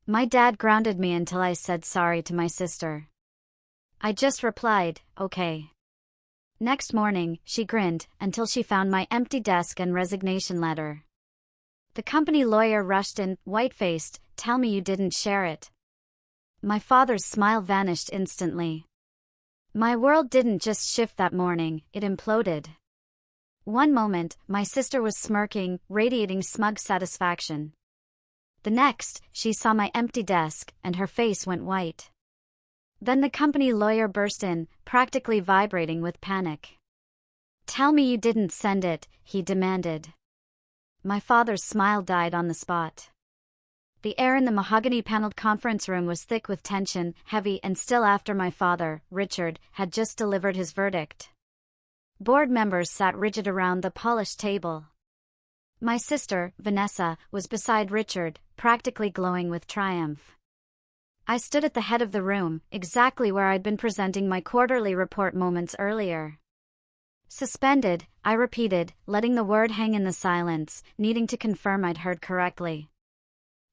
My dad grounded me until I said sorry to my sister. I just replied, okay. Next morning, she grinned until she found my empty desk and resignation letter. The company lawyer rushed in, white-faced, "Tell me you didn't share it." My father's smile vanished instantly. My world didn't just shift that morning, it imploded. One moment, my sister was smirking, radiating smug satisfaction. The next, she saw my empty desk, and her face went white. Then the company lawyer burst in, practically vibrating with panic. "Tell me you didn't send it," he demanded. My father's smile died on the spot. The air in the mahogany-paneled conference room was thick with tension, heavy and still after my father, Richard, had just delivered his verdict. Board members sat rigid around the polished table. My sister, Vanessa, was beside Richard, practically glowing with triumph. I stood at the head of the room, exactly where I'd been presenting my quarterly report moments earlier. "Suspended," I repeated, letting the word hang in the silence, needing to confirm I'd heard correctly.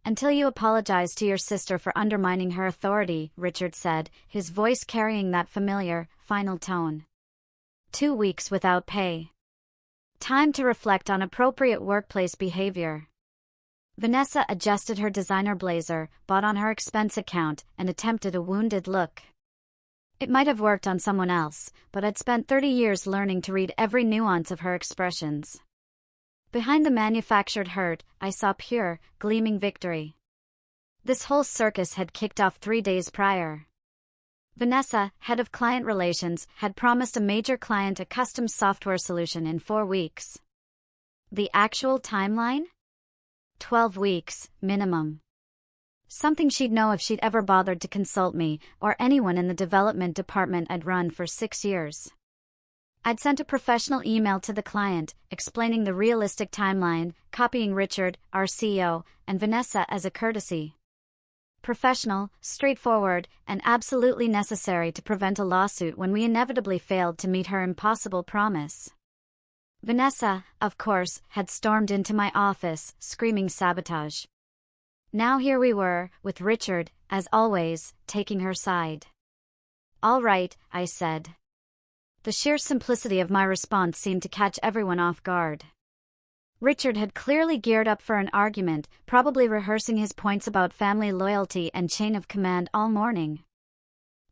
"Until you apologize to your sister for undermining her authority," Richard said, his voice carrying that familiar, final tone. 2 weeks without pay. Time to reflect on appropriate workplace behavior. Vanessa adjusted her designer blazer, bought on her expense account, and attempted a wounded look. It might have worked on someone else, but I'd spent 30 years learning to read every nuance of her expressions. Behind the manufactured hurt, I saw pure, gleaming victory. This whole circus had kicked off 3 days prior. Vanessa, head of client relations, had promised a major client a custom software solution in 4 weeks. The actual timeline? 12 weeks, minimum. Something she'd know if she'd ever bothered to consult me, or anyone in the development department I'd run for 6 years. I'd sent a professional email to the client, explaining the realistic timeline, copying Richard, our CEO, and Vanessa as a courtesy. Professional, straightforward, and absolutely necessary to prevent a lawsuit when we inevitably failed to meet her impossible promise. Vanessa, of course, had stormed into my office, screaming sabotage. Now here we were, with Richard, as always, taking her side. "All right," I said. The sheer simplicity of my response seemed to catch everyone off guard. Richard had clearly geared up for an argument, probably rehearsing his points about family loyalty and chain of command all morning.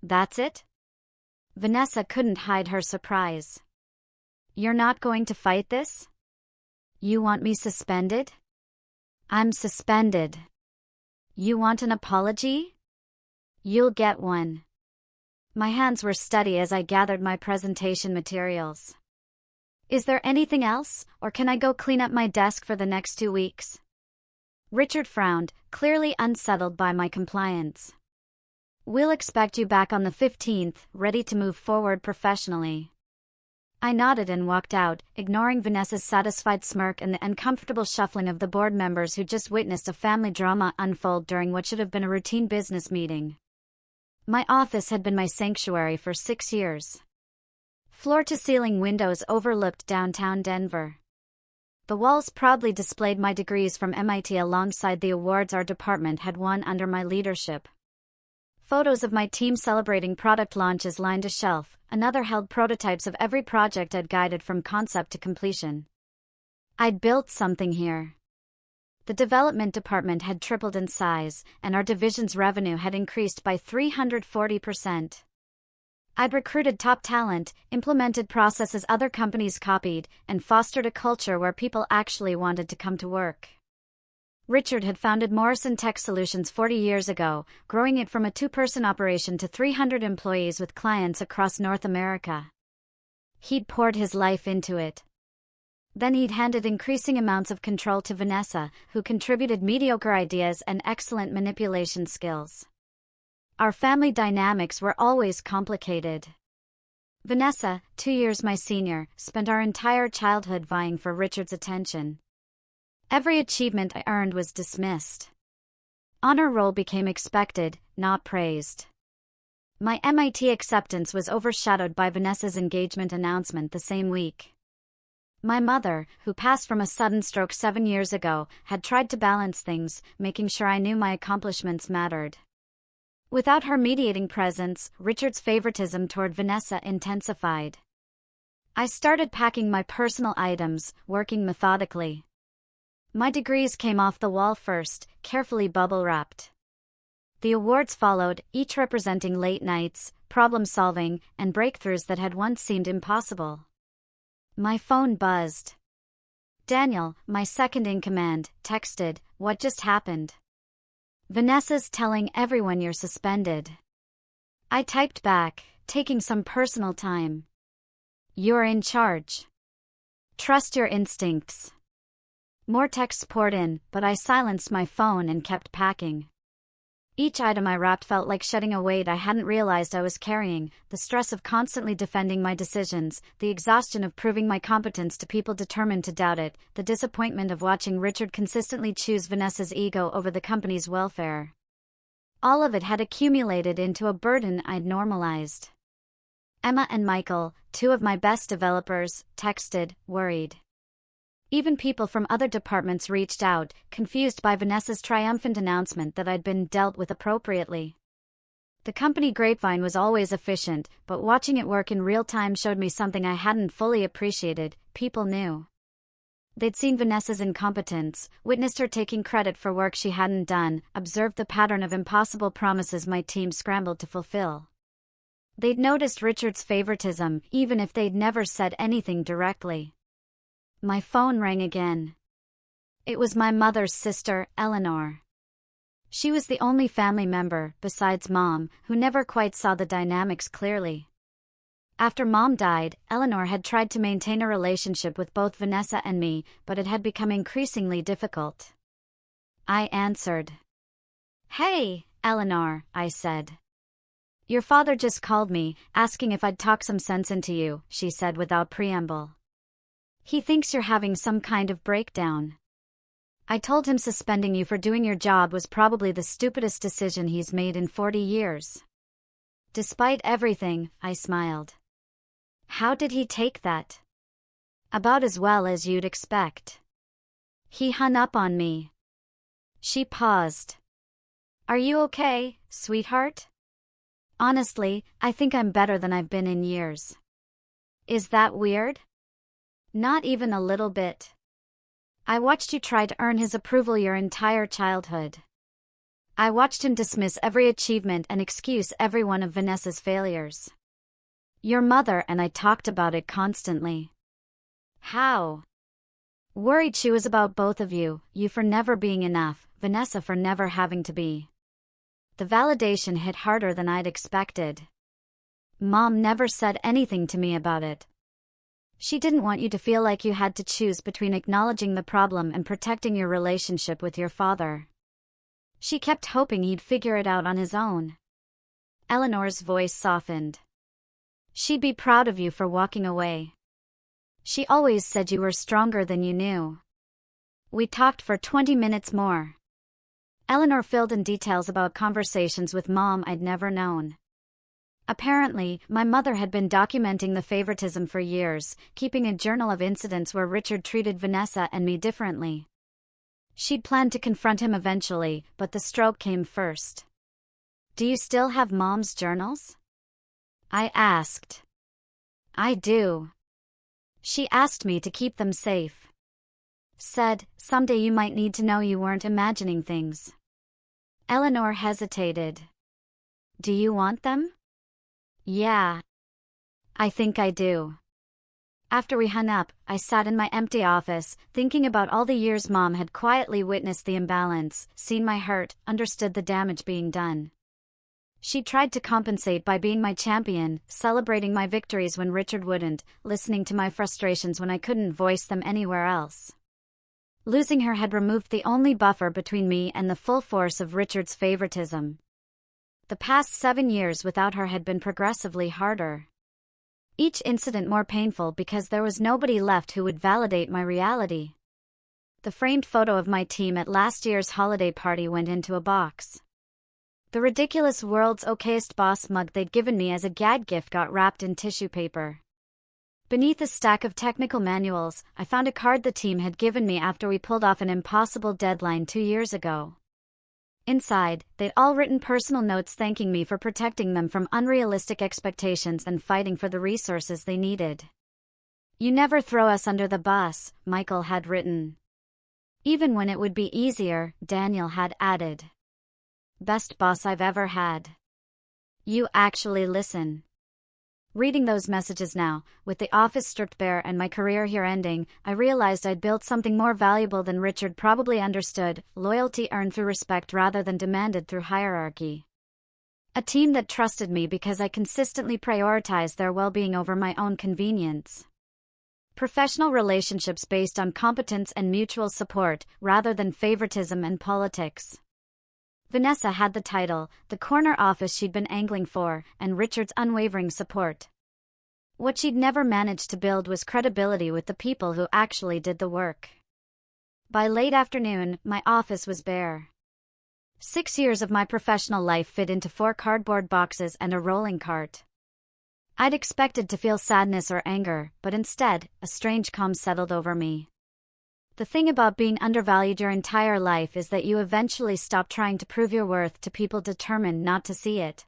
"That's it?" Vanessa couldn't hide her surprise. "You're not going to fight this? You want me suspended?" "I'm suspended." "You want an apology?" "You'll get one." My hands were steady as I gathered my presentation materials. "Is there anything else, or can I go clean up my desk for the next 2 weeks?" Richard frowned, clearly unsettled by my compliance. "We'll expect you back on the 15th, ready to move forward professionally." I nodded and walked out, ignoring Vanessa's satisfied smirk and the uncomfortable shuffling of the board members who just witnessed a family drama unfold during what should have been a routine business meeting. My office had been my sanctuary for 6 years. Floor-to-ceiling windows overlooked downtown Denver. The walls proudly displayed my degrees from MIT alongside the awards our department had won under my leadership. Photos of my team celebrating product launches lined a shelf, another held prototypes of every project I'd guided from concept to completion. I'd built something here. The development department had tripled in size, and our division's revenue had increased by 340%. I'd recruited top talent, implemented processes other companies copied, and fostered a culture where people actually wanted to come to work. Richard had founded Morrison Tech Solutions 40 years ago, growing it from a 2-person operation to 300 employees with clients across North America. He'd poured his life into it. Then he'd handed increasing amounts of control to Vanessa, who contributed mediocre ideas and excellent manipulation skills. Our family dynamics were always complicated. Vanessa, 2 years my senior, spent our entire childhood vying for Richard's attention. Every achievement I earned was dismissed. Honor roll became expected, not praised. My MIT acceptance was overshadowed by Vanessa's engagement announcement the same week. My mother, who passed from a sudden stroke 7 years ago, had tried to balance things, making sure I knew my accomplishments mattered. Without her mediating presence, Richard's favoritism toward Vanessa intensified. I started packing my personal items, working methodically. My degrees came off the wall first, carefully bubble-wrapped. The awards followed, each representing late nights, problem-solving, and breakthroughs that had once seemed impossible. My phone buzzed. Daniel, my second-in-command, texted, "What just happened?" "Vanessa's telling everyone you're suspended." I typed back, taking some personal time. "You're in charge. Trust your instincts." More texts poured in, but I silenced my phone and kept packing. Each item I wrapped felt like shedding a weight I hadn't realized I was carrying, the stress of constantly defending my decisions, the exhaustion of proving my competence to people determined to doubt it, the disappointment of watching Richard consistently choose Vanessa's ego over the company's welfare. All of it had accumulated into a burden I'd normalized. Emma and Michael, two of my best developers, texted, worried. Even people from other departments reached out, confused by Vanessa's triumphant announcement that I'd been dealt with appropriately. The company grapevine was always efficient, but watching it work in real time showed me something I hadn't fully appreciated. People knew. They'd seen Vanessa's incompetence, witnessed her taking credit for work she hadn't done, observed the pattern of impossible promises my team scrambled to fulfill. They'd noticed Richard's favoritism, even if they'd never said anything directly. My phone rang again. It was my mother's sister, Eleanor. She was the only family member, besides Mom, who never quite saw the dynamics clearly. After Mom died, Eleanor had tried to maintain a relationship with both Vanessa and me, but it had become increasingly difficult. I answered. "Hey, Eleanor," I said. "Your father just called me, asking if I'd talk some sense into you," she said without preamble. "He thinks you're having some kind of breakdown. I told him suspending you for doing your job was probably the stupidest decision he's made in 40 years. Despite everything," I smiled. "How did he take that?" "About as well as you'd expect. He hung up on me." She paused. "Are you okay, sweetheart?" "Honestly, I think I'm better than I've been in years." "Is that weird?" "Not even a little bit. I watched you try to earn his approval your entire childhood. I watched him dismiss every achievement and excuse every one of Vanessa's failures. Your mother and I talked about it constantly." "How?" "Worried she was about both of you, you for never being enough, Vanessa for never having to be." The validation hit harder than I'd expected. "Mom never said anything to me about it. She didn't want you to feel like you had to choose between acknowledging the problem and protecting your relationship with your father. She kept hoping he'd figure it out on his own." Eleanor's voice softened. "She'd be proud of you for walking away. She always said you were stronger than you knew." We talked for 20 minutes more. Eleanor filled in details about conversations with Mom I'd never known. Apparently, my mother had been documenting the favoritism for years, keeping a journal of incidents where Richard treated Vanessa and me differently. She'd planned to confront him eventually, but the stroke came first. "Do you still have Mom's journals?" I asked. "I do. She asked me to keep them safe. Said, someday you might need to know you weren't imagining things." Eleanor hesitated. "Do you want them?" "Yeah. I think I do." After we hung up, I sat in my empty office, thinking about all the years Mom had quietly witnessed the imbalance, seen my hurt, understood the damage being done. She tried to compensate by being my champion, celebrating my victories when Richard wouldn't, listening to my frustrations when I couldn't voice them anywhere else. Losing her had removed the only buffer between me and the full force of Richard's favoritism. The past 7 years without her had been progressively harder. Each incident more painful because there was nobody left who would validate my reality. The framed photo of my team at last year's holiday party went into a box. The ridiculous "World's Okayest Boss" mug they'd given me as a gag gift got wrapped in tissue paper. Beneath a stack of technical manuals, I found a card the team had given me after we pulled off an impossible deadline 2 years ago. Inside, they'd all written personal notes thanking me for protecting them from unrealistic expectations and fighting for the resources they needed. "You never throw us under the bus," Michael had written. "Even when it would be easier," Daniel had added. "Best boss I've ever had. You actually listen." Reading those messages now, with the office stripped bare and my career here ending, I realized I'd built something more valuable than Richard probably understood: loyalty earned through respect rather than demanded through hierarchy. A team that trusted me because I consistently prioritized their well-being over my own convenience. Professional relationships based on competence and mutual support, rather than favoritism and politics. Vanessa had the title, the corner office she'd been angling for, and Richard's unwavering support. What she'd never managed to build was credibility with the people who actually did the work. By late afternoon, my office was bare. 6 years of my professional life fit into 4 cardboard boxes and a rolling cart. I'd expected to feel sadness or anger, but instead, a strange calm settled over me. The thing about being undervalued your entire life is that you eventually stop trying to prove your worth to people determined not to see it.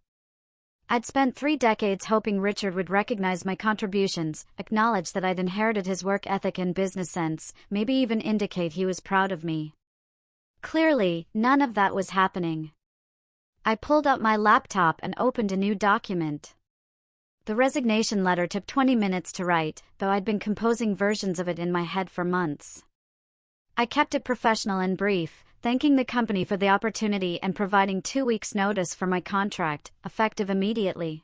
I'd spent 3 decades hoping Richard would recognize my contributions, acknowledge that I'd inherited his work ethic and business sense, maybe even indicate he was proud of me. Clearly, none of that was happening. I pulled out my laptop and opened a new document. The resignation letter took 20 minutes to write, though I'd been composing versions of it in my head for months. I kept it professional and brief, thanking the company for the opportunity and providing 2 weeks' notice for my contract, effective immediately.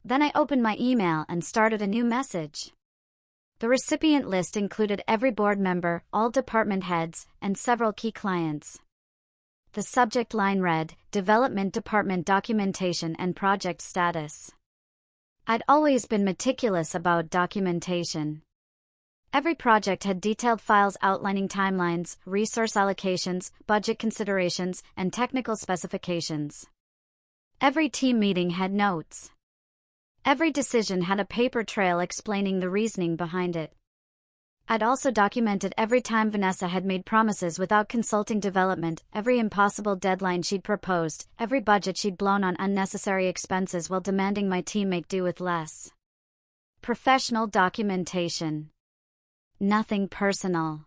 Then I opened my email and started a new message. The recipient list included every board member, all department heads, and several key clients. The subject line read, Development Department Documentation and Project Status. I'd always been meticulous about documentation. Every project had detailed files outlining timelines, resource allocations, budget considerations, and technical specifications. Every team meeting had notes. Every decision had a paper trail explaining the reasoning behind it. I'd also documented every time Vanessa had made promises without consulting development, every impossible deadline she'd proposed, every budget she'd blown on unnecessary expenses while demanding my team make do with less. Professional documentation. Nothing personal.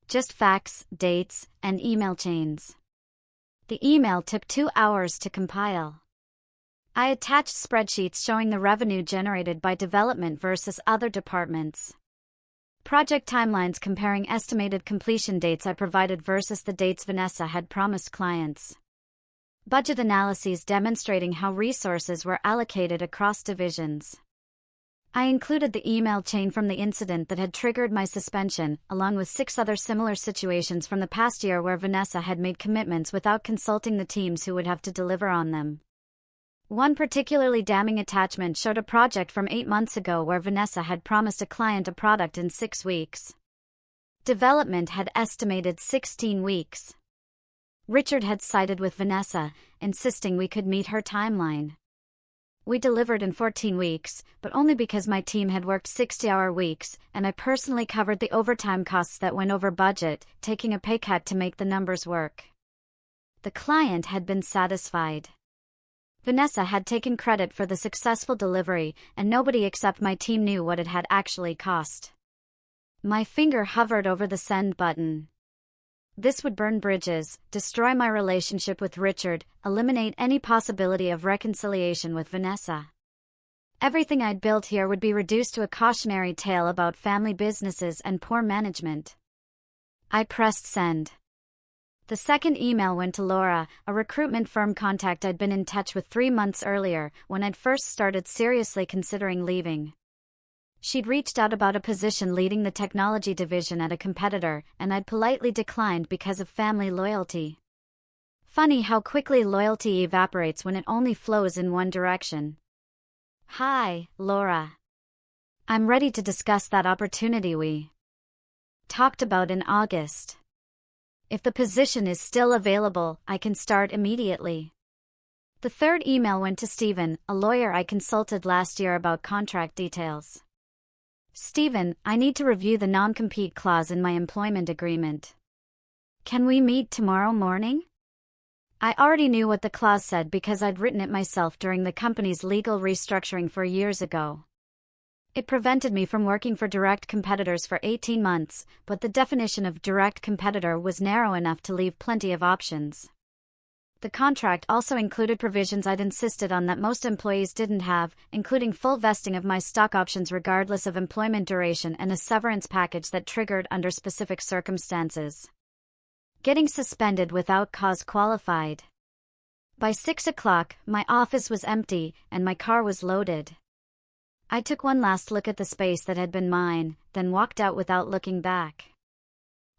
Just facts, dates, and email chains. The email took 2 hours to compile. I attached spreadsheets showing the revenue generated by development versus other departments. Project timelines comparing estimated completion dates I provided versus the dates Vanessa had promised clients. Budget analyses demonstrating how resources were allocated across divisions. I included the email chain from the incident that had triggered my suspension, along with 6 other similar situations from the past year where Vanessa had made commitments without consulting the teams who would have to deliver on them. One particularly damning attachment showed a project from 8 months ago where Vanessa had promised a client a product in 6 weeks. Development had estimated 16 weeks. Richard had sided with Vanessa, insisting we could meet her timeline. We delivered in 14 weeks, but only because my team had worked 60-hour weeks, and I personally covered the overtime costs that went over budget, taking a pay cut to make the numbers work. The client had been satisfied. Vanessa had taken credit for the successful delivery, and nobody except my team knew what it had actually cost. My finger hovered over the send button. This would burn bridges, destroy my relationship with Richard, eliminate any possibility of reconciliation with Vanessa. Everything I'd built here would be reduced to a cautionary tale about family businesses and poor management. I pressed send. The second email went to Laura, a recruitment firm contact I'd been in touch with 3 months earlier, when I'd first started seriously considering leaving. She'd reached out about a position leading the technology division at a competitor, and I'd politely declined because of family loyalty. Funny how quickly loyalty evaporates when it only flows in one direction. Hi, Laura. I'm ready to discuss that opportunity we talked about in August. If the position is still available, I can start immediately. The third email went to Stephen, a lawyer I consulted last year about contract details. Stephen, I need to review the non-compete clause in my employment agreement. Can we meet tomorrow morning? I already knew what the clause said because I'd written it myself during the company's legal restructuring 4 years ago. It prevented me from working for direct competitors for 18 months, but the definition of direct competitor was narrow enough to leave plenty of options. The contract also included provisions I'd insisted on that most employees didn't have, including full vesting of my stock options regardless of employment duration and a severance package that triggered under specific circumstances. Getting suspended without cause qualified. By 6 o'clock, my office was empty, and my car was loaded. I took one last look at the space that had been mine, then walked out without looking back.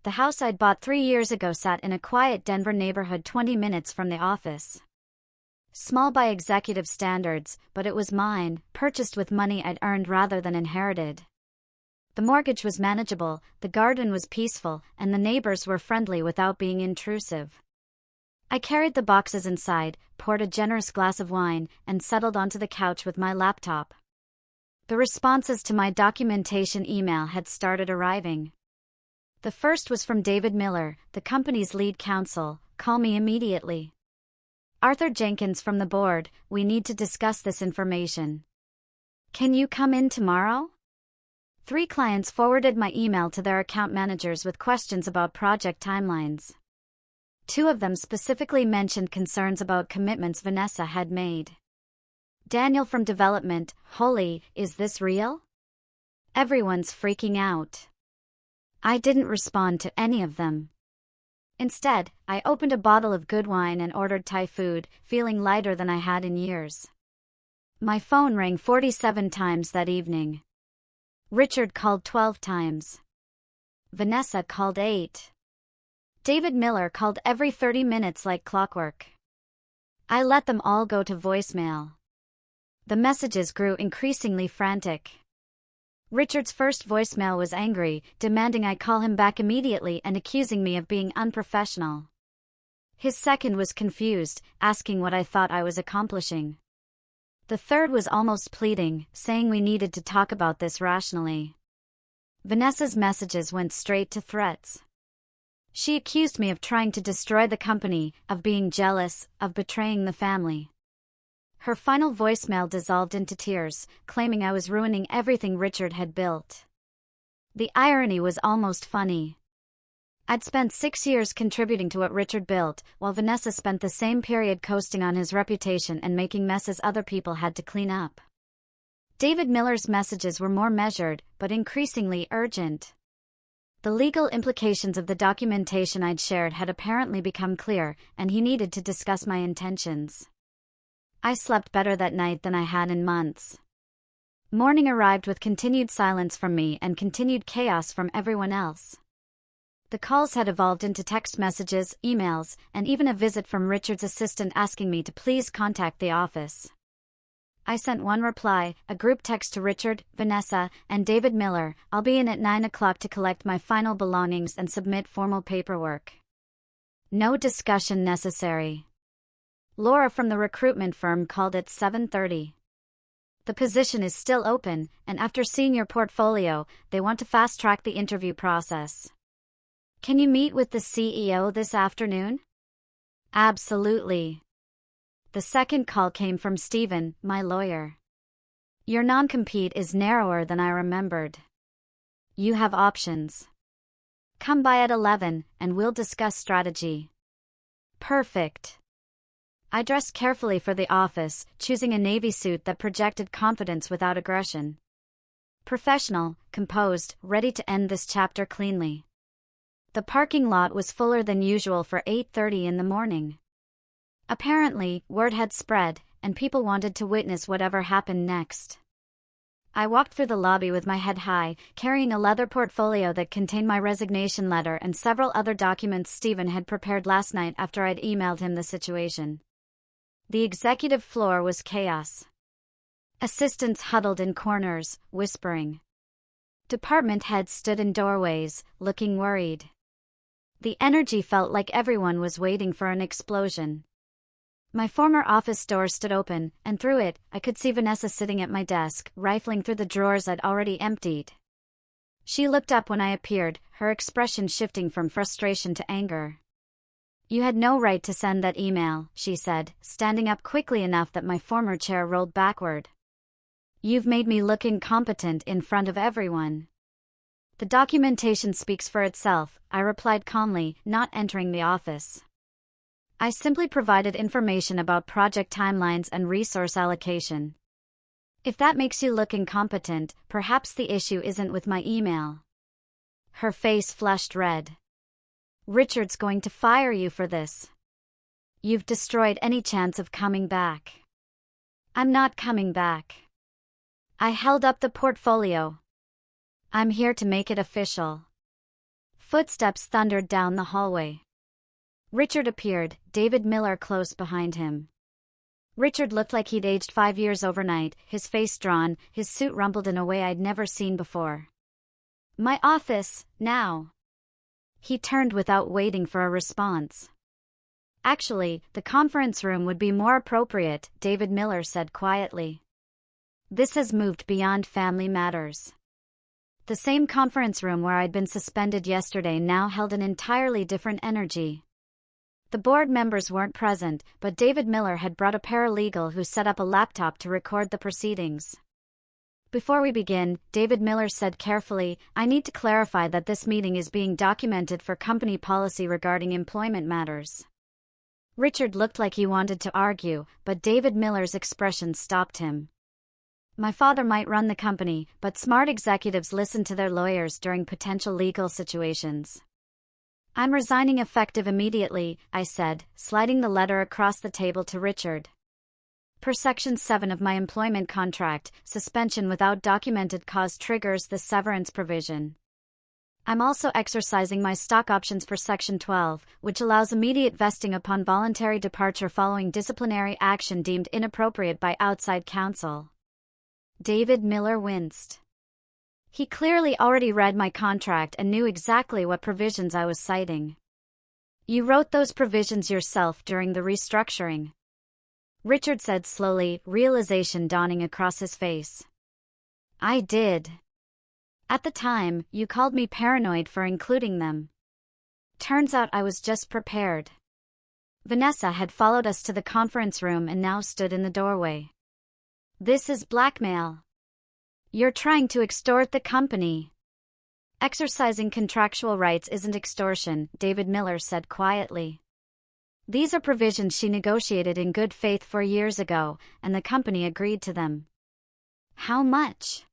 The house I'd bought 3 years ago sat in a quiet Denver neighborhood 20 minutes from the office. Small by executive standards, but it was mine, purchased with money I'd earned rather than inherited. The mortgage was manageable, the garden was peaceful, and the neighbors were friendly without being intrusive. I carried the boxes inside, poured a generous glass of wine, and settled onto the couch with my laptop. The responses to my documentation email had started arriving. The first was from David Miller, the company's lead counsel. Call me immediately. Arthur Jenkins from the board, we need to discuss this information. Can you come in tomorrow? 3 clients forwarded my email to their account managers with questions about project timelines. 2 of them specifically mentioned concerns about commitments Vanessa had made. Daniel from development, holy, is this real? Everyone's freaking out. I didn't respond to any of them. Instead, I opened a bottle of good wine and ordered Thai food, feeling lighter than I had in years. My phone rang 47 times that evening. Richard called 12 times. Vanessa called 8. David Miller called every 30 minutes like clockwork. I let them all go to voicemail. The messages grew increasingly frantic. Richard's first voicemail was angry, demanding I call him back immediately and accusing me of being unprofessional. His second was confused, asking what I thought I was accomplishing. The third was almost pleading, saying we needed to talk about this rationally. Vanessa's messages went straight to threats. She accused me of trying to destroy the company, of being jealous, of betraying the family. Her final voicemail dissolved into tears, claiming I was ruining everything Richard had built. The irony was almost funny. I'd spent 6 years contributing to what Richard built, while Vanessa spent the same period coasting on his reputation and making messes other people had to clean up. David Miller's messages were more measured, but increasingly urgent. The legal implications of the documentation I'd shared had apparently become clear, and he needed to discuss my intentions. I slept better that night than I had in months. Morning arrived with continued silence from me and continued chaos from everyone else. The calls had evolved into text messages, emails, and even a visit from Richard's assistant asking me to please contact the office. I sent one reply, a group text to Richard, Vanessa, and David Miller. I'll be in at 9 o'clock to collect my final belongings and submit formal paperwork. No discussion necessary. Laura from the recruitment firm called at 7:30. The position is still open, and after seeing your portfolio, they want to fast-track the interview process. Can you meet with the CEO this afternoon? Absolutely. The second call came from Stephen, my lawyer. Your non-compete is narrower than I remembered. You have options. Come by at 11, and we'll discuss strategy. Perfect. I dressed carefully for the office, choosing a navy suit that projected confidence without aggression. Professional, composed, ready to end this chapter cleanly. The parking lot was fuller than usual for 8:30 in the morning. Apparently, word had spread, and people wanted to witness whatever happened next. I walked through the lobby with my head high, carrying a leather portfolio that contained my resignation letter and several other documents Stephen had prepared last night after I'd emailed him the situation. The executive floor was chaos. Assistants huddled in corners, whispering. Department heads stood in doorways, looking worried. The energy felt like everyone was waiting for an explosion. My former office door stood open, and through it, I could see Vanessa sitting at my desk, rifling through the drawers I'd already emptied. She looked up when I appeared, her expression shifting from frustration to anger. "You had no right to send that email," she said, standing up quickly enough that my former chair rolled backward. "You've made me look incompetent in front of everyone." "The documentation speaks for itself," I replied calmly, not entering the office. "I simply provided information about project timelines and resource allocation. If that makes you look incompetent, perhaps the issue isn't with my email." Her face flushed red. "Richard's going to fire you for this. You've destroyed any chance of coming back." "I'm not coming back." I held up the portfolio. "I'm here to make it official." Footsteps thundered down the hallway. Richard appeared, David Miller close behind him. Richard looked like he'd aged 5 years overnight, his face drawn, his suit rumpled in a way I'd never seen before. "My office, now." He turned without waiting for a response. "Actually, the conference room would be more appropriate," David Miller said quietly. "This has moved beyond family matters." The same conference room where I'd been suspended yesterday now held an entirely different energy. The board members weren't present, but David Miller had brought a paralegal who set up a laptop to record the proceedings. "Before we begin," David Miller said carefully, "I need to clarify that this meeting is being documented for company policy regarding employment matters." Richard looked like he wanted to argue, but David Miller's expression stopped him. "My father might run the company, but smart executives listen to their lawyers during potential legal situations." "I'm resigning effective immediately," I said, sliding the letter across the table to Richard. "Per Section 7 of my employment contract, suspension without documented cause triggers the severance provision. I'm also exercising my stock options per Section 12, which allows immediate vesting upon voluntary departure following disciplinary action deemed inappropriate by outside counsel." David Miller winced. He clearly already read my contract and knew exactly what provisions I was citing. "You wrote those provisions yourself during the restructuring," Richard said slowly, realization dawning across his face. "I did. At the time, you called me paranoid for including them. Turns out I was just prepared." Vanessa had followed us to the conference room and now stood in the doorway. "This is blackmail. You're trying to extort the company." "Exercising contractual rights isn't extortion," David Miller said quietly. "These are provisions she negotiated in good faith 4 years ago, and the company agreed to them." "How much?"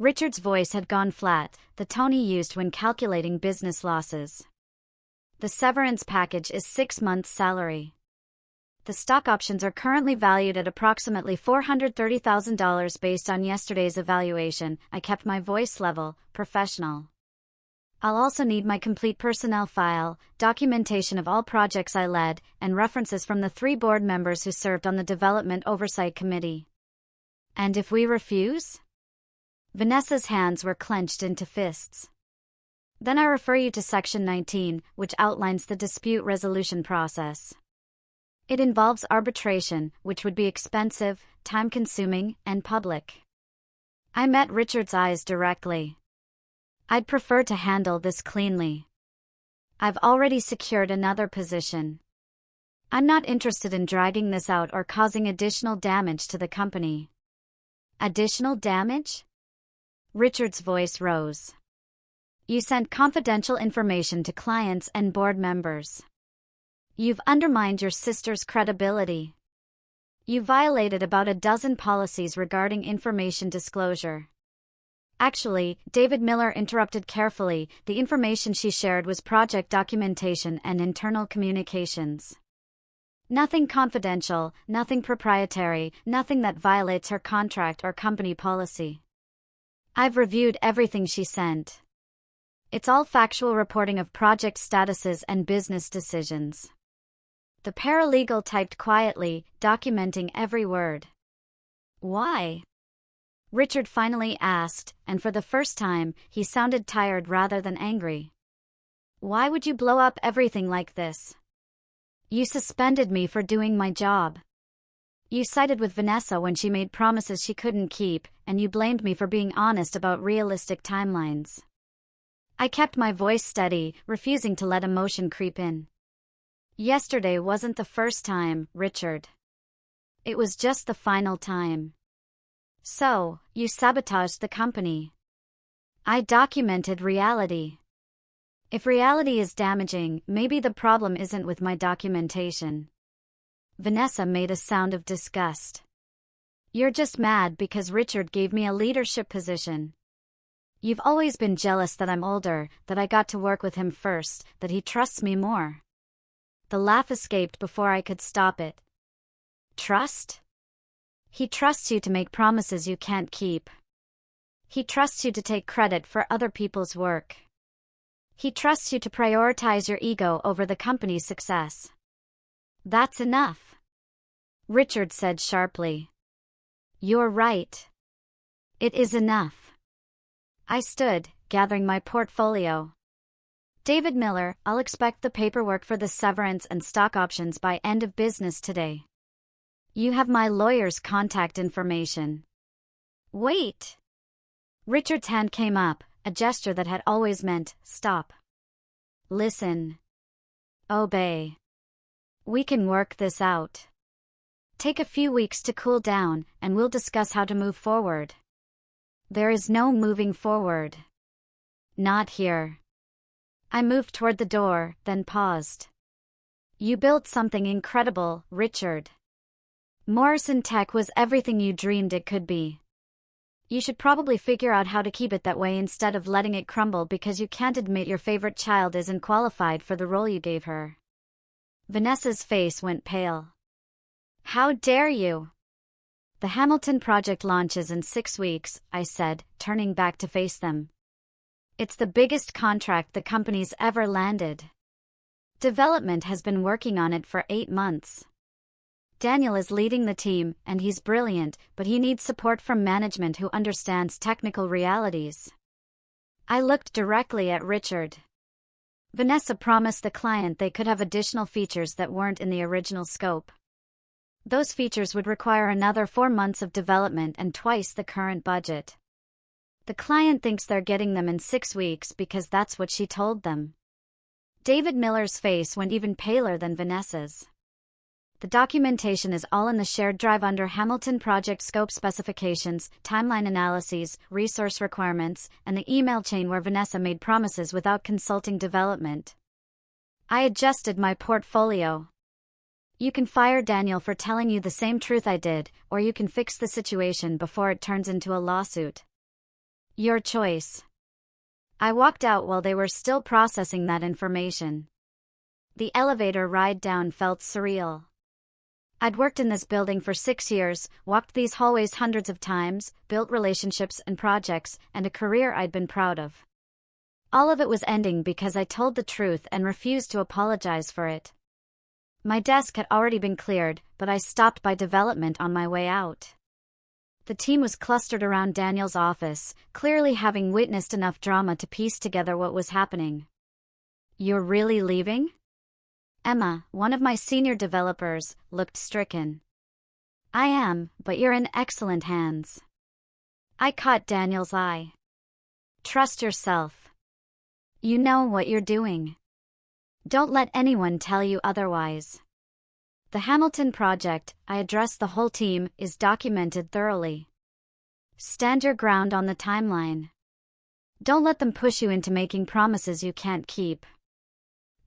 Richard's voice had gone flat, the tone he used when calculating business losses. "The severance package is 6 months' salary. The stock options are currently valued at approximately $430,000 based on yesterday's evaluation." I kept my voice level, professional. "I'll also need my complete personnel file, documentation of all projects I led, and references from the 3 board members who served on the Development Oversight Committee." "And if we refuse?" Vanessa's hands were clenched into fists. "Then I refer you to Section 19, which outlines the dispute resolution process. It involves arbitration, which would be expensive, time-consuming, and public." I met Richard's eyes directly. "I'd prefer to handle this cleanly. I've already secured another position. I'm not interested in dragging this out or causing additional damage to the company." "Additional damage?" Richard's voice rose. "You sent confidential information to clients and board members. You've undermined your sister's credibility. You violated about a dozen policies regarding information disclosure." "Actually," David Miller interrupted carefully, "the information she shared was project documentation and internal communications. Nothing confidential, nothing proprietary, nothing that violates her contract or company policy. I've reviewed everything she sent. It's all factual reporting of project statuses and business decisions." The paralegal typed quietly, documenting every word. "Why?" Richard finally asked, and for the first time, he sounded tired rather than angry. "Why would you blow up everything like this? You suspended me for doing my job. You sided with Vanessa when she made promises she couldn't keep, and you blamed me for being honest about realistic timelines. I kept my voice steady, refusing to let emotion creep in. Yesterday wasn't the first time, Richard. It was just the final time. So, you sabotaged the company. I documented reality. If reality is damaging, maybe the problem isn't with my documentation. Vanessa made a sound of disgust. You're just mad because Richard gave me a leadership position. You've always been jealous that I'm older, that I got to work with him first, that he trusts me more. The laugh escaped before I could stop it. Trust? He trusts you to make promises you can't keep. He trusts you to take credit for other people's work. He trusts you to prioritize your ego over the company's success. That's enough, Richard said sharply. You're right. It is enough. I stood, gathering my portfolio. David Miller, I'll expect the paperwork for the severance and stock options by end of business today. You have my lawyer's contact information. Wait. Richard's hand came up, a gesture that had always meant, stop. Listen. Obey. We can work this out. Take a few weeks to cool down, and we'll discuss how to move forward. There is no moving forward. Not here. I moved toward the door, then paused. You built something incredible, Richard. Morrison Tech was everything you dreamed it could be. You should probably figure out how to keep it that way instead of letting it crumble because you can't admit your favorite child isn't qualified for the role you gave her. Vanessa's face went pale. How dare you? The Hamilton project launches in 6 weeks, I said, turning back to face them. It's the biggest contract the company's ever landed. Development has been working on it for 8 months. Daniel is leading the team, and he's brilliant, but he needs support from management who understands technical realities. I looked directly at Richard. Vanessa promised the client they could have additional features that weren't in the original scope. Those features would require another 4 months of development and twice the current budget. The client thinks they're getting them in 6 weeks because that's what she told them. David Miller's face went even paler than Vanessa's. The documentation is all in the shared drive under Hamilton Project Scope Specifications, Timeline Analyses, Resource Requirements, and the email chain where Vanessa made promises without consulting development. I adjusted my portfolio. You can fire Daniel for telling you the same truth I did, or you can fix the situation before it turns into a lawsuit. Your choice. I walked out while they were still processing that information. The elevator ride down felt surreal. I'd worked in this building for 6 years, walked these hallways hundreds of times, built relationships and projects, and a career I'd been proud of. All of it was ending because I told the truth and refused to apologize for it. My desk had already been cleared, but I stopped by development on my way out. The team was clustered around Daniel's office, clearly having witnessed enough drama to piece together what was happening. You're really leaving? Emma, one of my senior developers, looked stricken. I am, but you're in excellent hands. I caught Daniel's eye. Trust yourself. You know what you're doing. Don't let anyone tell you otherwise. The Hamilton project, I addressed the whole team, is documented thoroughly. Stand your ground on the timeline. Don't let them push you into making promises you can't keep.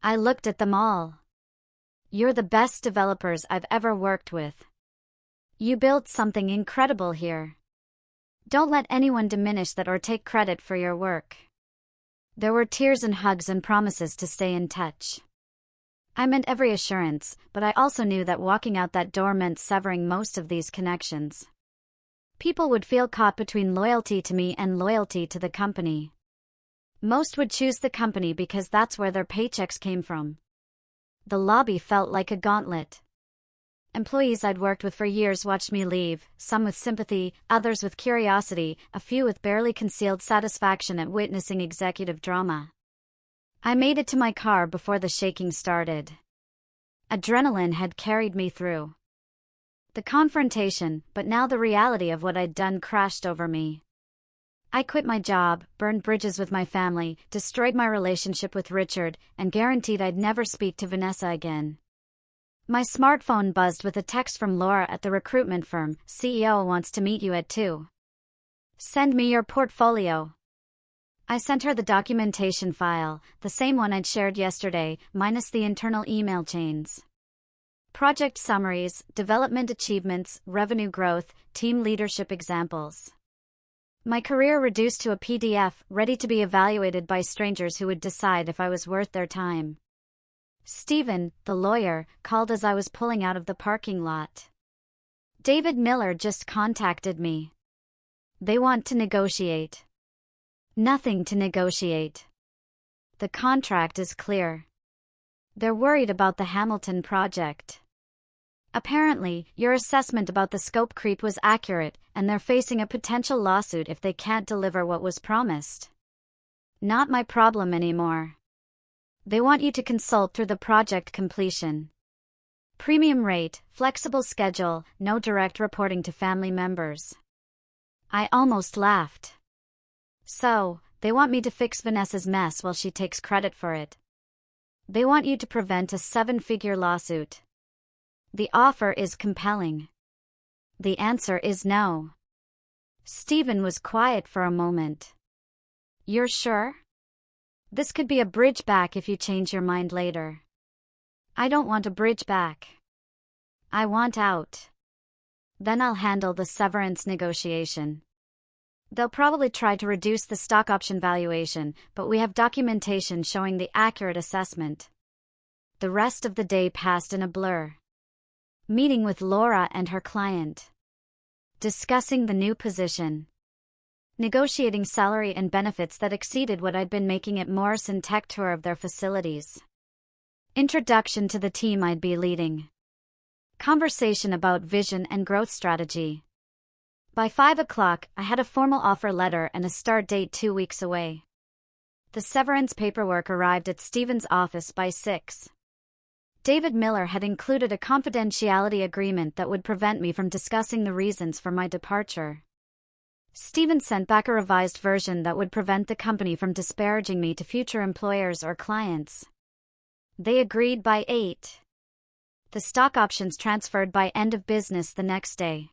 I looked at them all. You're the best developers I've ever worked with. You built something incredible here. Don't let anyone diminish that or take credit for your work. There were tears and hugs and promises to stay in touch. I meant every assurance, but I also knew that walking out that door meant severing most of these connections. People would feel caught between loyalty to me and loyalty to the company. Most would choose the company because that's where their paychecks came from. The lobby felt like a gauntlet. Employees I'd worked with for years watched me leave, some with sympathy, others with curiosity, a few with barely concealed satisfaction at witnessing executive drama. I made it to my car before the shaking started. Adrenaline had carried me through. The confrontation, but now the reality of what I'd done crashed over me. I quit my job, burned bridges with my family, destroyed my relationship with Richard, and guaranteed I'd never speak to Vanessa again. My smartphone buzzed with a text from Laura at the recruitment firm. CEO wants to meet you at 2. Send me your portfolio. I sent her the documentation file, the same one I'd shared yesterday, minus the internal email chains. Project summaries, development achievements, revenue growth, team leadership examples. My career reduced to a PDF, ready to be evaluated by strangers who would decide if I was worth their time. Stephen, the lawyer, called as I was pulling out of the parking lot. David Miller just contacted me. They want to negotiate. Nothing to negotiate. The contract is clear. They're worried about the Hamilton project. Apparently, your assessment about the scope creep was accurate, and they're facing a potential lawsuit if they can't deliver what was promised. Not my problem anymore. They want you to consult through the project completion. Premium rate, flexible schedule, no direct reporting to family members. I almost laughed. So, they want me to fix Vanessa's mess while she takes credit for it. They want you to prevent a 7-figure lawsuit. The offer is compelling. The answer is no. Stephen was quiet for a moment. You're sure? This could be a bridge back if you change your mind later. I don't want a bridge back. I want out. Then I'll handle the severance negotiation. They'll probably try to reduce the stock option valuation, but we have documentation showing the accurate assessment. The rest of the day passed in a blur. Meeting with Laura and her client. Discussing the new position. Negotiating salary and benefits that exceeded what I'd been making at Morrison Tech tour of their facilities. Introduction to the team I'd be leading. Conversation about vision and growth strategy. By 5 o'clock, I had a formal offer letter and a start date 2 weeks away. The severance paperwork arrived at Stephen's office by 6. David Miller had included a confidentiality agreement that would prevent me from discussing the reasons for my departure. Stephen sent back a revised version that would prevent the company from disparaging me to future employers or clients. They agreed by 8. The stock options transferred by end of business the next day.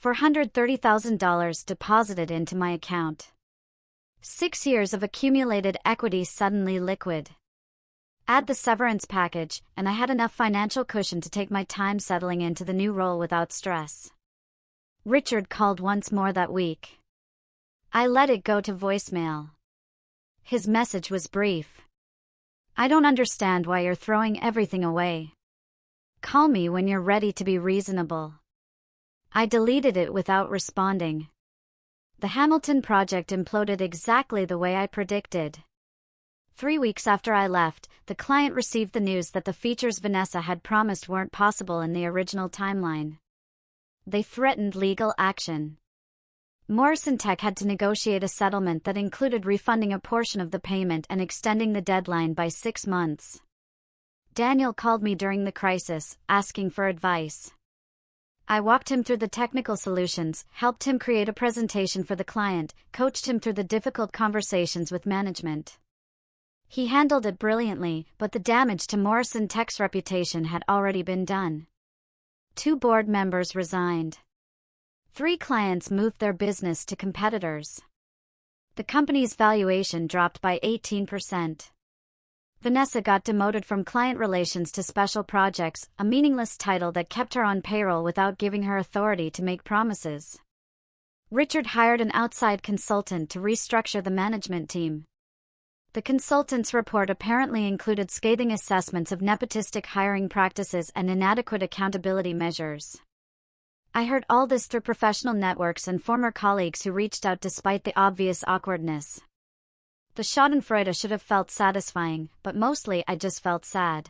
$430,000 deposited into my account. 6 years of accumulated equity suddenly liquid. Add the severance package, and I had enough financial cushion to take my time settling into the new role without stress. Richard called once more that week. I let it go to voicemail. His message was brief. I don't understand why you're throwing everything away. Call me when you're ready to be reasonable. I deleted it without responding. The Hamilton project imploded exactly the way I predicted. 3 weeks after I left, the client received the news that the features Vanessa had promised weren't possible in the original timeline. They threatened legal action. Morrison Tech had to negotiate a settlement that included refunding a portion of the payment and extending the deadline by 6 months. Daniel called me during the crisis, asking for advice. I walked him through the technical solutions, helped him create a presentation for the client, coached him through the difficult conversations with management. He handled it brilliantly, but the damage to Morrison Tech's reputation had already been done. 2 board members resigned. 3 clients moved their business to competitors. The company's valuation dropped by 18%. Vanessa got demoted from client relations to special projects, a meaningless title that kept her on payroll without giving her authority to make promises. Richard hired an outside consultant to restructure the management team. The consultant's report apparently included scathing assessments of nepotistic hiring practices and inadequate accountability measures. I heard all this through professional networks and former colleagues who reached out despite the obvious awkwardness. The schadenfreude should have felt satisfying, but mostly I just felt sad.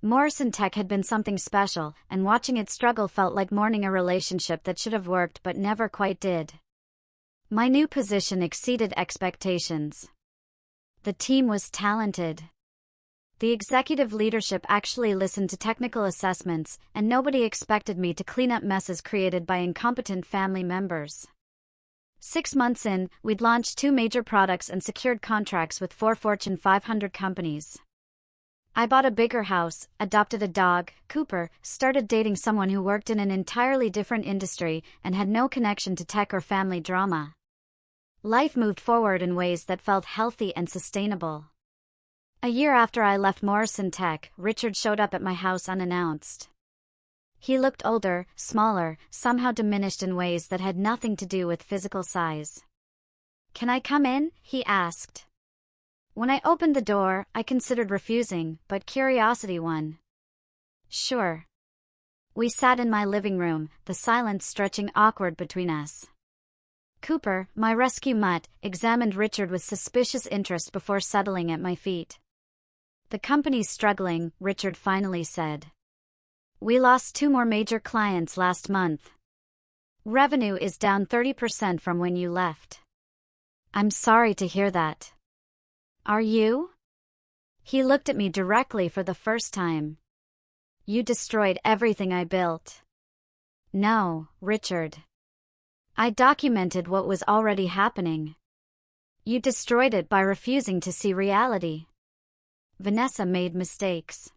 Morrison Tech had been something special, and watching it struggle felt like mourning a relationship that should have worked but never quite did. My new position exceeded expectations. The team was talented. The executive leadership actually listened to technical assessments, and nobody expected me to clean up messes created by incompetent family members. 6 months in, we'd launched 2 major products and secured contracts with 4 Fortune 500 companies. I bought a bigger house, adopted a dog, Cooper, started dating someone who worked in an entirely different industry and had no connection to tech or family drama. Life moved forward in ways that felt healthy and sustainable. A year after I left Morrison Tech, Richard showed up at my house unannounced. He looked older, smaller, somehow diminished in ways that had nothing to do with physical size. "Can I come in?" he asked. When I opened the door, I considered refusing, but curiosity won. "Sure." We sat in my living room, the silence stretching awkward between us. Cooper, my rescue mutt, examined Richard with suspicious interest before settling at my feet. "The company's struggling," Richard finally said. "We lost 2 more major clients last month. Revenue is down 30% from when you left." "I'm sorry to hear that." "Are you?" He looked at me directly for the first time. "You destroyed everything I built." "No, Richard. I documented what was already happening. You destroyed it by refusing to see reality." Vanessa made mistakes.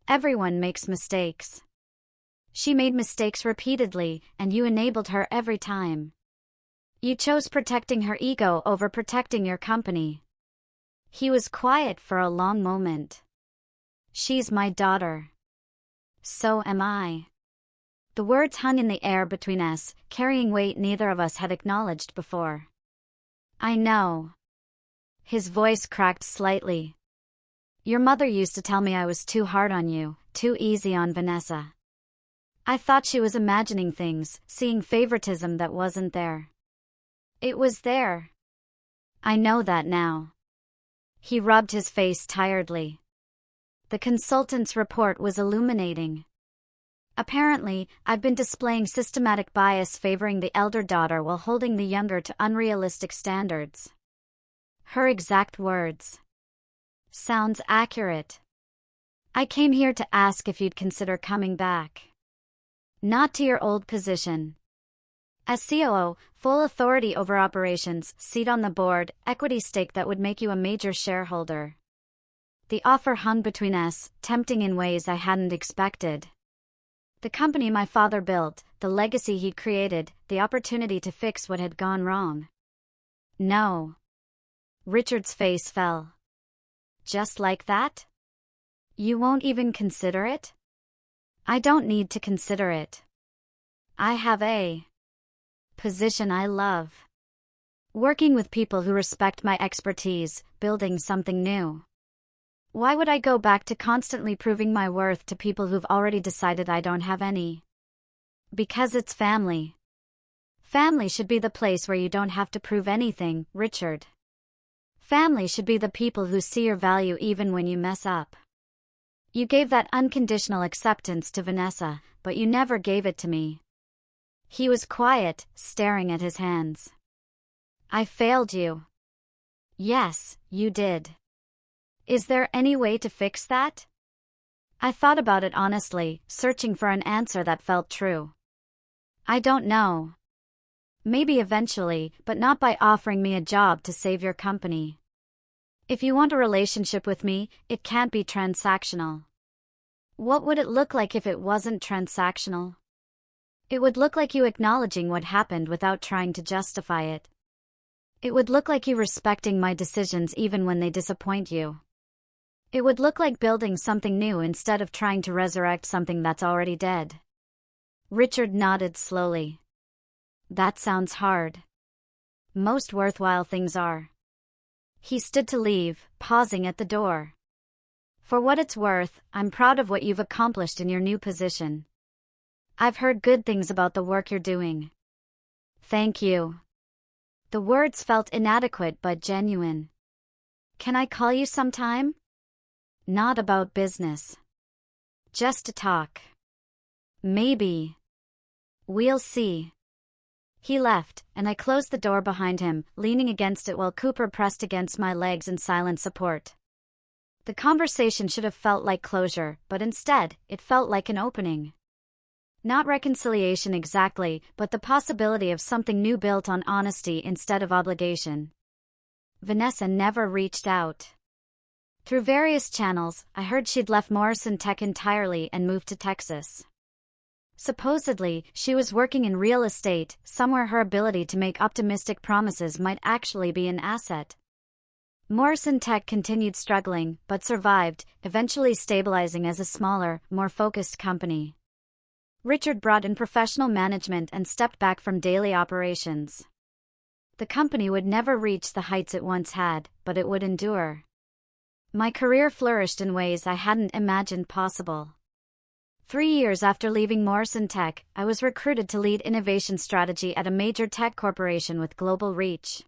Everyone makes mistakes. She made mistakes repeatedly, and you enabled her every time. You chose protecting her ego over protecting your company. He was quiet for a long moment. "She's my daughter." "So am I." The words hung in the air between us, carrying weight neither of us had acknowledged before. "I know." His voice cracked slightly. "Your mother used to tell me I was too hard on you, too easy on Vanessa. I thought she was imagining things, seeing favoritism that wasn't there. It was there. I know that now." He rubbed his face tiredly. The consultant's report was illuminating. Apparently, I've been displaying systematic bias favoring the elder daughter while holding the younger to unrealistic standards. Her exact words. "Sounds accurate. I came here to ask if you'd consider coming back. Not to your old position. As COO, full authority over operations, seat on the board, equity stake that would make you a major shareholder." The offer hung between us, tempting in ways I hadn't expected. The company my father built, the legacy he'd created, the opportunity to fix what had gone wrong. "No." Richard's face fell. "Just like that? You won't even consider it?" "I don't need to consider it. I have a position I love. Working with people who respect my expertise, building something new. Why would I go back to constantly proving my worth to people who've already decided I don't have any? Because it's family. Family should be the place where you don't have to prove anything, Richard. Family should be the people who see your value even when you mess up. You gave that unconditional acceptance to Vanessa, but you never gave it to me." He was quiet, staring at his hands. "I failed you." "Yes, you did. Is there any way to fix that?" I thought about it honestly, searching for an answer that felt true. "I don't know. Maybe eventually, but not by offering me a job to save your company. If you want a relationship with me, it can't be transactional." "What would it look like if it wasn't transactional?" "It would look like you acknowledging what happened without trying to justify it. It would look like you respecting my decisions even when they disappoint you. It would look like building something new instead of trying to resurrect something that's already dead." Richard nodded slowly. "That sounds hard. Most worthwhile things are." He stood to leave, pausing at the door. "For what it's worth, I'm proud of what you've accomplished in your new position. I've heard good things about the work you're doing." "Thank you." The words felt inadequate but genuine. "Can I call you sometime?" "Not about business. Just to talk." "Maybe. We'll see." He left, and I closed the door behind him, leaning against it while Cooper pressed against my legs in silent support. The conversation should have felt like closure, but instead, it felt like an opening. Not reconciliation exactly, but the possibility of something new built on honesty instead of obligation. Vanessa never reached out. Through various channels, I heard she'd left Morrison Tech entirely and moved to Texas. Supposedly, she was working in real estate, somewhere her ability to make optimistic promises might actually be an asset. Morrison Tech continued struggling, but survived, eventually stabilizing as a smaller, more focused company. Richard brought in professional management and stepped back from daily operations. The company would never reach the heights it once had, but it would endure. My career flourished in ways I hadn't imagined possible. 3 years after leaving Morrison Tech, I was recruited to lead innovation strategy at a major tech corporation with global reach.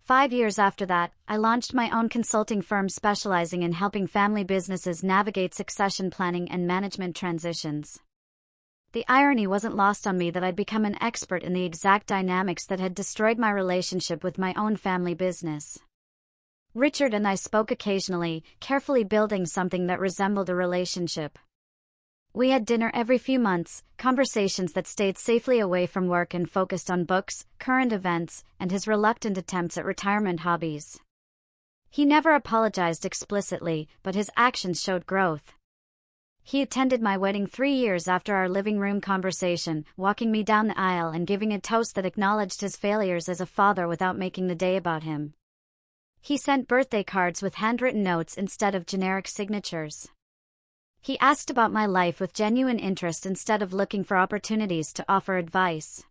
5 years after that, I launched my own consulting firm specializing in helping family businesses navigate succession planning and management transitions. The irony wasn't lost on me that I'd become an expert in the exact dynamics that had destroyed my relationship with my own family business. Richard and I spoke occasionally, carefully building something that resembled a relationship. We had dinner every few months, conversations that stayed safely away from work and focused on books, current events, and his reluctant attempts at retirement hobbies. He never apologized explicitly, but his actions showed growth. He attended my wedding 3 years after our living room conversation, walking me down the aisle and giving a toast that acknowledged his failures as a father without making the day about him. He sent birthday cards with handwritten notes instead of generic signatures. He asked about my life with genuine interest instead of looking for opportunities to offer advice.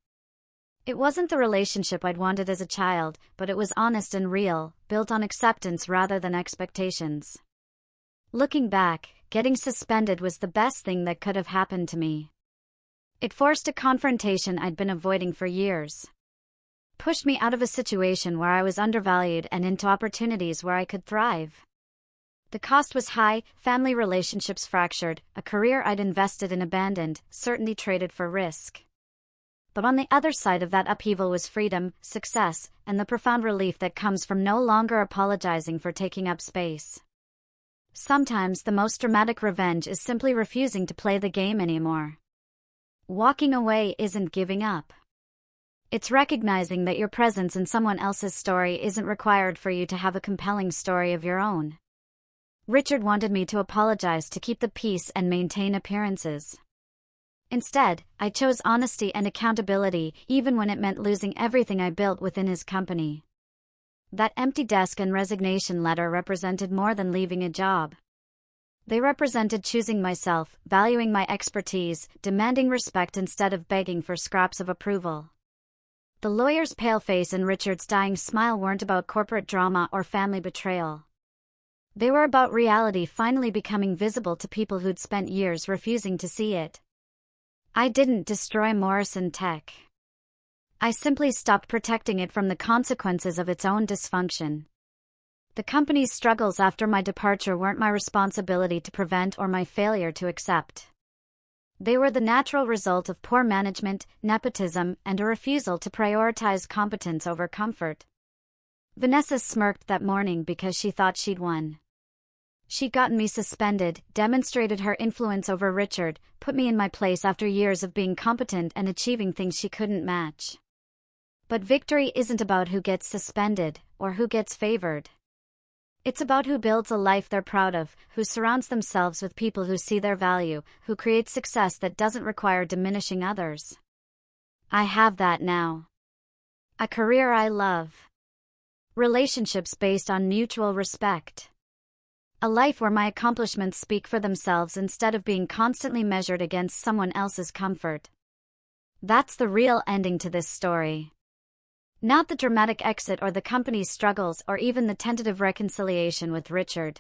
It wasn't the relationship I'd wanted as a child, but it was honest and real, built on acceptance rather than expectations. Looking back, getting suspended was the best thing that could have happened to me. It forced a confrontation I'd been avoiding for years. Pushed me out of a situation where I was undervalued and into opportunities where I could thrive. The cost was high, family relationships fractured, a career I'd invested in abandoned, certainty traded for risk. But on the other side of that upheaval was freedom, success, and the profound relief that comes from no longer apologizing for taking up space. Sometimes the most dramatic revenge is simply refusing to play the game anymore. Walking away isn't giving up. It's recognizing that your presence in someone else's story isn't required for you to have a compelling story of your own. Richard wanted me to apologize to keep the peace and maintain appearances. Instead, I chose honesty and accountability, even when it meant losing everything I built within his company. That empty desk and resignation letter represented more than leaving a job. They represented choosing myself, valuing my expertise, demanding respect instead of begging for scraps of approval. The lawyer's pale face and Richard's dying smile weren't about corporate drama or family betrayal. They were about reality finally becoming visible to people who'd spent years refusing to see it. I didn't destroy Morrison Tech. I simply stopped protecting it from the consequences of its own dysfunction. The company's struggles after my departure weren't my responsibility to prevent or my failure to accept. They were the natural result of poor management, nepotism, and a refusal to prioritize competence over comfort. Vanessa smirked that morning because she thought she'd won. She'd gotten me suspended, demonstrated her influence over Richard, put me in my place after years of being competent and achieving things she couldn't match. But victory isn't about who gets suspended, or who gets favored. It's about who builds a life they're proud of, who surrounds themselves with people who see their value, who creates success that doesn't require diminishing others. I have that now. A career I love. Relationships based on mutual respect. A life where my accomplishments speak for themselves instead of being constantly measured against someone else's comfort. That's the real ending to this story. Not the dramatic exit or the company's struggles or even the tentative reconciliation with Richard.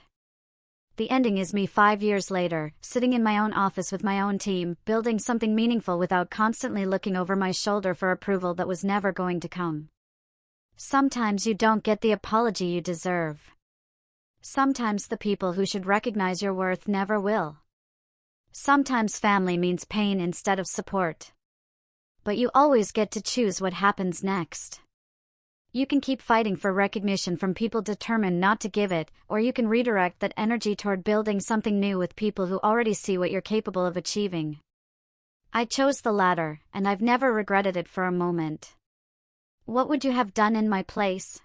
The ending is me 5 years later, sitting in my own office with my own team, building something meaningful without constantly looking over my shoulder for approval that was never going to come. Sometimes you don't get the apology you deserve. Sometimes the people who should recognize your worth never will. Sometimes family means pain instead of support. But you always get to choose what happens next. You can keep fighting for recognition from people determined not to give it, or you can redirect that energy toward building something new with people who already see what you're capable of achieving. I chose the latter, and I've never regretted it for a moment. What would you have done in my place?